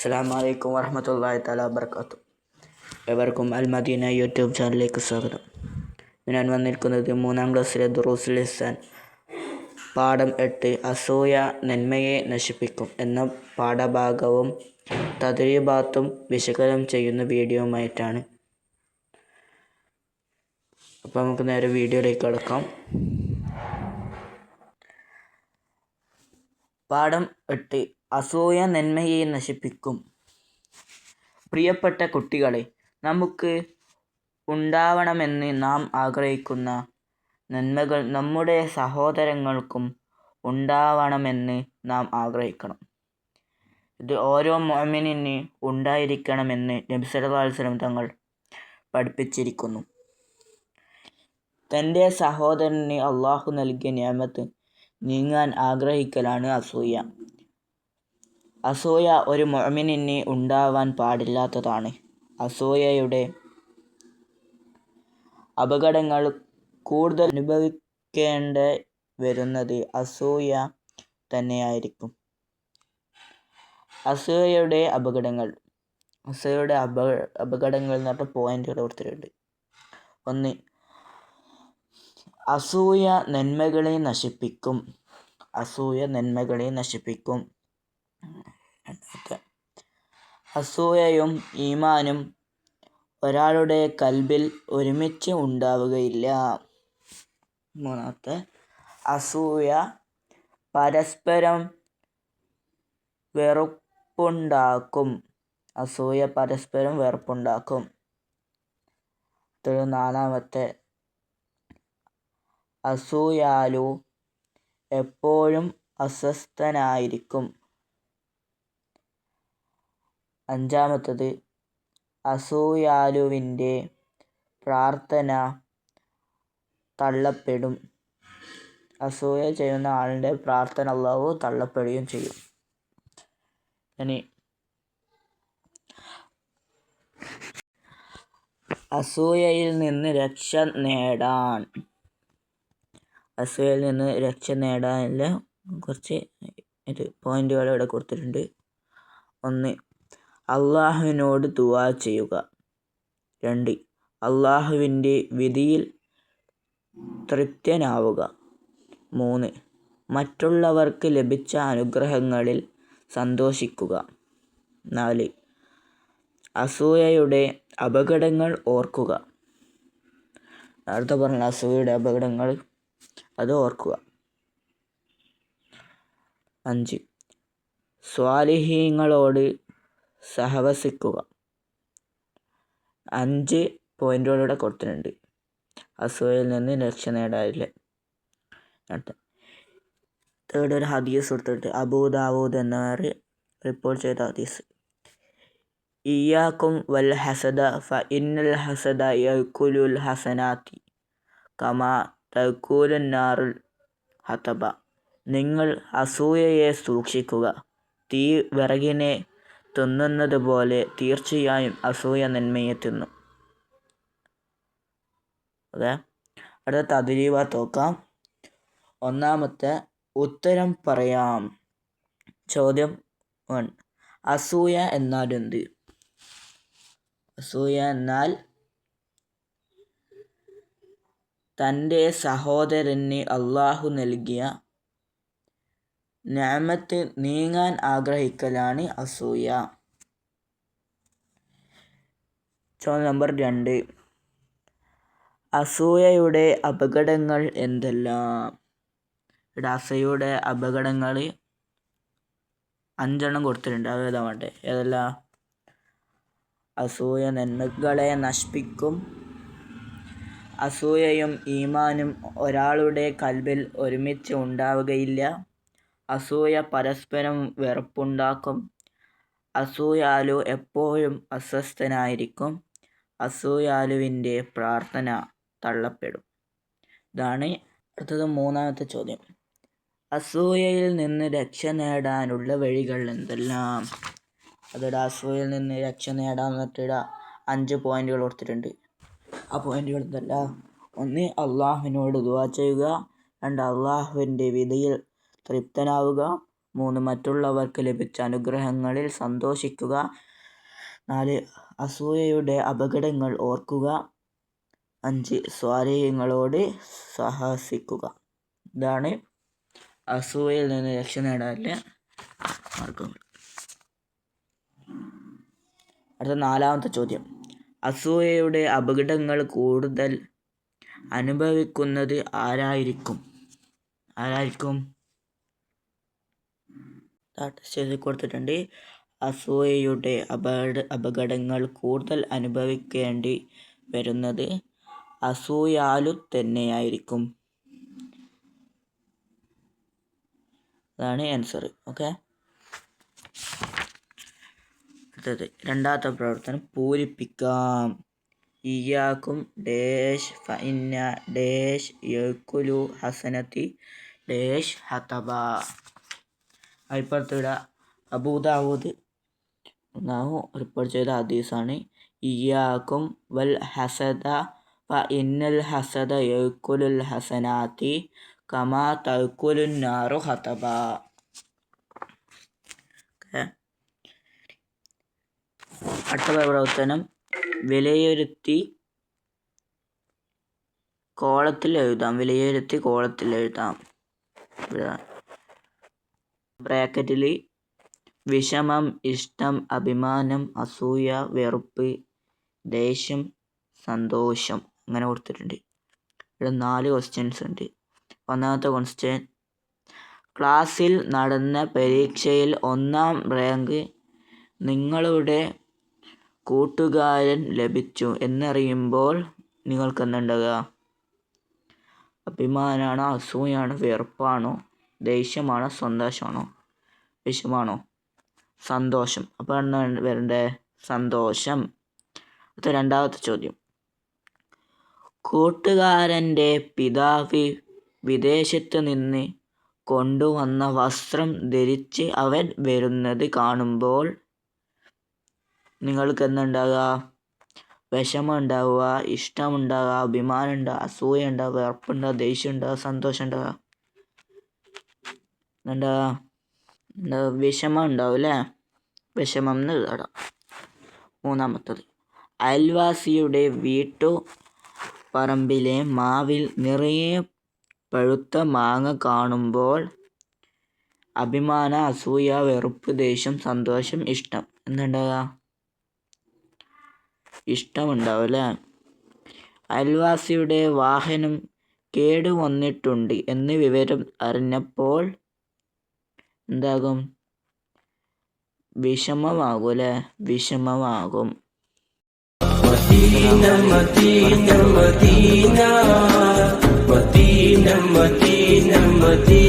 അസ്സലാമു അലൈക്കും വറഹ്മത്തുള്ളാഹി തആല വബറകാതുഹു. എവർക്കും അൽ മദീന യൂട്യൂബ് ചാനലിലേക്ക് സ്വാഗതം. ഞാൻ വന്നിരിക്കുന്നത് 3-ാം ക്ലാസ്സിലെ ദുറൂസുൽ ഇഹ്സാൻ പാഠം 8 അസൂയ നന്മയെ നശിപ്പിക്കും എന്ന പാഠഭാഗവും തദ്രീബാത്തും വിശകലനം ചെയ്യുന്ന വീഡിയോയുമായിട്ടാണ്. അപ്പോൾ നമുക്ക് നേരെ വീഡിയോയിലേക്ക് കടക്കാം. പാഠം 8 അസൂയ നന്മയെ നശിപ്പിക്കും. പ്രിയപ്പെട്ട കുട്ടികളെ, നമുക്ക് ഉണ്ടാവണമെന്ന് നാം ആഗ്രഹിക്കുന്ന നന്മകൾ നമ്മുടെ സഹോദരങ്ങൾക്കും ഉണ്ടാവണമെന്ന് നാം ആഗ്രഹിക്കണം. ഇത് ഓരോ മുഅ്മിനിന് ഉണ്ടായിരിക്കണമെന്ന് നബി സല്ലല്ലാഹു അലൈഹി വസല്ലം തങ്ങൾ പഠിപ്പിച്ചിരിക്കുന്നു. തൻ്റെ സഹോദരന് അള്ളാഹു നൽകിയ നിഅമത്ത് നീങ്ങാൻ ആഗ്രഹിക്കലാണ് അസൂയ. അസൂയ ഒരു മുഅ്മിനിന് ഉണ്ടാവാൻ പാടില്ലാത്തതാണ്. അസൂയയുടെ അപകടങ്ങൾ കൂടുതൽ അനുഭവിക്കേണ്ടി വരുന്നത് അസൂയ തന്നെയായിരിക്കും. അസൂയയുടെ അപകടങ്ങൾ എന്ന് പറഞ്ഞ പോയിന്റുകൾ കൊടുത്തിട്ടുണ്ട്. 1. അസൂയ നന്മകളെ നശിപ്പിക്കും. അസൂയയും ഈമാനും ഒരാളുടെ കൽബിൽ ഒരുമിച്ച് ഉണ്ടാവുകയില്ല. 3. അസൂയ പരസ്പരം വെറുപ്പുണ്ടാക്കും. 4. അസൂയാലു എപ്പോഴും അസ്വസ്ഥനായിരിക്കും. 5. അസൂയാലുവിൻ്റെ പ്രാർത്ഥന തള്ളപ്പെടും. അസൂയ ചെയ്യുന്ന ആളിൻ്റെ പ്രാർത്ഥന അല്ലാഹു തള്ളപ്പെടുകയും ചെയ്യും. ഇനി അസൂയയിൽ നിന്ന് രക്ഷ നേടാനുള്ള കുറച്ച് പോയിന്റുകൾ ഇവിടെ കൊടുത്തിട്ടുണ്ട്. 1. അള്ളാഹുവിനോട് ദുആ ചെയ്യുക. 2. അള്ളാഹുവിൻ്റെ വിധിയിൽ തൃപ്തനാവുക. 3. മറ്റുള്ളവർക്ക് ലഭിച്ച അനുഗ്രഹങ്ങളിൽ സന്തോഷിക്കുക. 4. അസൂയയുടെ അപകടങ്ങൾ ഓർക്കുക. നേരത്തെ പറഞ്ഞ അസൂയയുടെ അപകടങ്ങൾ അത് ഓർക്കുക. 5. സ്വാലിഹീങ്ങളോട് സഹവസിക്കുക. 5 പോയിന്റുകളിവിടെ കൊടുത്തിട്ടുണ്ട് അസൂയയിൽ നിന്ന് രക്ഷ നേടാനില്ല. ഒരു ഹദീസ് കൊടുത്തിട്ട് അബൂ ദാവൂദ് എന്നവർ റിപ്പോർട്ട് ചെയ്ത ഹദീസ്. ഇയ്യാക്കും വൽ ഹസദ ഫ ഇന്നൽ ഹസദ യഅ്കുലുൽ ഹസനാതി കമാ തഅ്കുലുൻ നാറുൽ ഹതബ. നിങ്ങൾ അസൂയയെ സൂക്ഷിക്കുക. തീ വിറകിനെ തിന്നുന്നത് പോലെ തീർച്ചയായും അസൂയ നന്മയെ തിന്നും. അടുത്ത തദ്രീബാത്ത് നോക്കാം. 1. ഉത്തരം പറയാം. ചോദ്യം 1. അസൂയ എന്നാൽ എന്ത്? അസൂയ എന്നാൽ തൻ്റെ സഹോദരന് അള്ളാഹു നൽകിയ നിഅമത്ത് നീങ്ങാൻ ആഗ്രഹിക്കലാണ് അസൂയ. ചോദ്യം നമ്പർ 2. അസൂയയുടെ അപകടങ്ങൾ എന്തെല്ലാം? ഇവിടെ അസൂയയുടെ അപകടങ്ങൾ 5 കൊടുത്തിട്ടുണ്ട്. അത് ഏതാവട്ടെ? ഏതെല്ലാം? അസൂയ നന്മകളെ നശിപ്പിക്കും. അസൂയയും ഈമാനും ഒരാളുടെ കൽബിൽ ഒരുമിച്ച് ഉണ്ടാവുകയില്ല. അസൂയ പരസ്പരം വെറുപ്പുണ്ടാക്കും. അസൂയാലു എപ്പോഴും അസ്വസ്ഥനായിരിക്കും. അസൂയാലുവിൻ്റെ പ്രാർത്ഥന തള്ളപ്പെടും. ഇതാണ്. അടുത്തത് 3. ചോദ്യം. അസൂയയിൽ നിന്ന് രക്ഷ നേടാനുള്ള വഴികൾ എന്തെല്ലാം? അതിവിടെ അസൂയയിൽ നിന്ന് രക്ഷ നേടാൻ പറ്റിയ 5 പോയിന്റുകൾ കൊടുത്തിട്ടുണ്ട്. ആ പോയിന്റുകൾ എന്തെല്ലാം? 1. അള്ളാഹുവിനോട് ദുആ ചെയ്യുക. 2. അള്ളാഹുവിൻ്റെ വിധിയിൽ തൃപ്തനാവുക. 3 മറ്റുള്ളവർക്ക് ലഭിച്ച അനുഗ്രഹങ്ങളിൽ സന്തോഷിക്കുക. 4 അസൂയയുടെ അപകടങ്ങൾ ഓർക്കുക. 5 സ്വാലിഹീങ്ങളോട് സഹസിക്കുക. ഇതാണ് അസൂയയിൽ നിന്ന് രക്ഷ നേടാനുള്ള മാർഗങ്ങൾ. അടുത്ത 4ാമത്തെ ചോദ്യം. അസൂയയുടെ അപകടങ്ങൾ കൂടുതൽ അനുഭവിക്കുന്നത് ആരായിരിക്കും? ടെസ്റ്റ് കൊടുത്തിട്ടുണ്ട്. അസൂയയുടെ അപകടങ്ങൾ കൂടുതൽ അനുഭവിക്കേണ്ടി വരുന്നത് അസൂയാലു തന്നെയായിരിക്കും. അതാണ് ആൻസർ. ഓക്കെ. അടുത്തത് 2ാമത്തെ പ്രവർത്തനം പൂരിപ്പിക്കാം. ഇയ്യാക്കും ഡേഷ് ഫഇന്ന ഡേഷ് യക്കുലു ഹസനത്തി ഡേഷ് ഹതബ. അയിപ്പുറത്തിട അബൂദാവൂദ് റിപ്പോർട്ട് ചെയ്ത ഹദീസാണ്. ഇയ്യാക്കും വൽ ഹസദ ഫഇന്നൽ ഹസദ യക്കുലുൽ ഹസനാത്തി കമാ തഅക്കുലുൻ നാറു ഹതബ. അടുത്ത പ്രവർത്തനം വിലയിരുത്തി കോളത്തിൽ എഴുതാം. ബ്രാക്കറ്റിൽ വിഷമം, ഇഷ്ടം, അഭിമാനം, അസൂയ, വെറുപ്പ്, ദേഷ്യം, സന്തോഷം അങ്ങനെ കൊടുത്തിട്ടുണ്ട്. ഇവിടെ 4 ക്വസ്റ്റ്യൻസ് ഉണ്ട്. 1ാമത്തെ ക്വസ്റ്റ്യൻ. ക്ലാസ്സിൽ നടന്ന പരീക്ഷയിൽ 1ാം റാങ്ക് നിങ്ങളുടെ കൂട്ടുകാരൻ ലഭിച്ചു എന്നറിയുമ്പോൾ നിങ്ങൾക്ക് എന്തുണ്ടാകുക? അഭിമാനമാണോ, അസൂയാണോ, വെറുപ്പാണോ, ദേഷ്യമാണോ, സന്തോഷമാണോ, വിഷമാണോ? സന്തോഷം. അപ്പോൾ എന്താണ് വരണ്ടേ? സന്തോഷം. അടുത്ത 2ാമത്തെ ചോദ്യം. കൂട്ടുകാരൻ്റെ പിതാവ് വിദേശത്ത് നിന്ന് കൊണ്ടുവന്ന വസ്ത്രം ധരിച്ച് അവൻ വരുന്നത് കാണുമ്പോൾ നിങ്ങൾക്ക് എന്തുണ്ടാകുക? വിഷമം ഉണ്ടാവുക, ഇഷ്ടമുണ്ടാകുക, അഭിമാനം ഉണ്ടാവുക, അസൂയ ഉണ്ടാവുക, വെറുപ്പുണ്ടാവുക, ദേഷ്യം ഉണ്ടാവുക, സന്തോഷം ഉണ്ടാവുക. വിഷമം ഉണ്ടാവും അല്ലേ? വിഷമം എന്ന് എഴുതാം. 3ാമത്തത്. അയൽവാസിയുടെ വീട്ടുപറമ്പിലെ മാവിൽ നിറയെ പഴുത്ത മാങ്ങ കാണുമ്പോൾ അഭിമാനം, അസൂയ, വെറുപ്പ്, ദേഷ്യം, സന്തോഷം, ഇഷ്ടം. എന്തുണ്ടാവുക? ഇഷ്ടമുണ്ടാവും അല്ലേ? അയൽവാസിയുടെ വാഹനം കേടുവന്നിട്ടുണ്ട് എന്ന് വിവരം അറിഞ്ഞപ്പോൾ എന്താകും? വിഷമമാകും അല്ലേ? വിഷമമാകും. Medina Medina Medina Medina Medina Medina